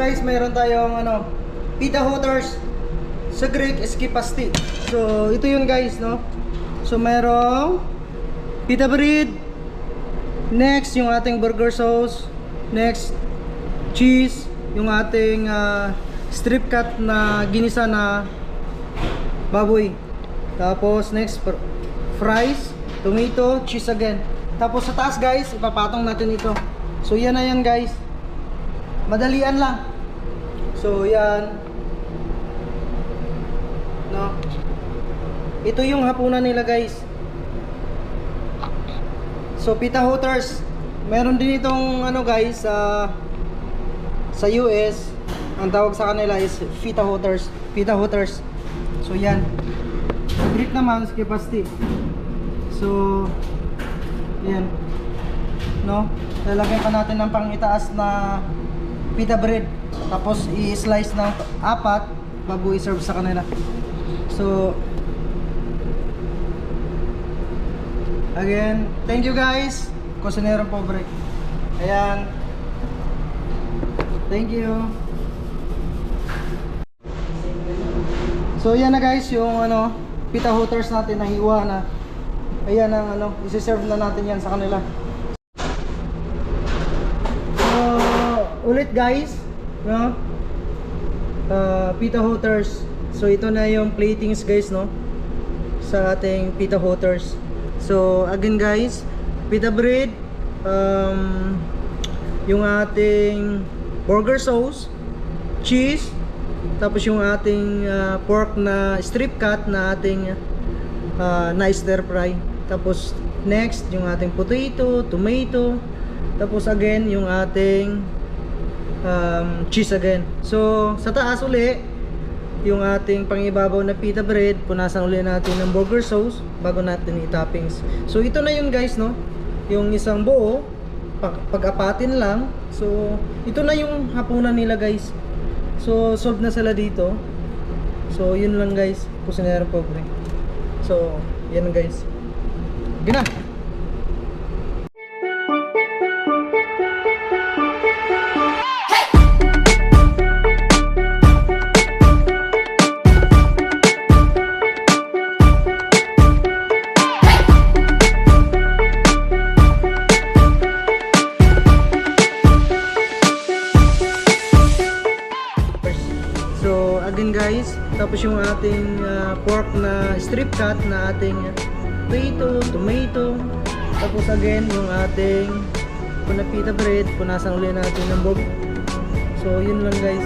guys, mayroon tayong pita hooters sa Greek Skipasti. So ito yun guys, no? So mayroong pita bread. Next yung ating burger sauce. Next cheese, yung ating strip cut na ginisa na baboy. Tapos next fries, tomato, cheese again. Tapos sa taas guys, ipapatong natin ito. So yan na yan guys. Madalian lang. So yan. No. Ito yung hapunan nila guys. So pita hooters. Meron din itong guys sa US. Ang tawag sa kanila is pita hooters. Pita hooters. So yan. Sa Greek naman, skipasti. So yan. No? Lalagyan pa natin ng pang-itaas na pita bread. Tapos i-slice ng 4 bago i-serve sa kanila. So again, thank you guys. Kusinero Pobre. Ayan. Thank you. So yan na guys yung pita hooters natin na hiwa na. Ayan ang isi-serve na natin yan sa kanila. So ulit guys, no? Pita hooters. So ito na yung platings guys, no? Sa ating pita hooters. So again guys, pita bread, yung ating burger sauce, cheese, tapos yung ating pork na strip cut na ating na stir fry. Tapos next yung ating potato, tomato, tapos again yung ating cheese again. So sa taas uli yung ating pangibabaw na pita bread, punasan uli natin ng burger sauce bago natin i-toppings. So ito na yun guys, no? Yung isang buo pag-apatin lang. So ito na yung hapunan nila guys. So solve na sila dito. So yun lang guys, Kusinero Pobre. So yan guys. Gina. So again guys, tapos yung ating pork na strip cut na ating potato, tomato, tapos again yung ating pita bread, punasan ulit natin ng bog. So yun lang guys.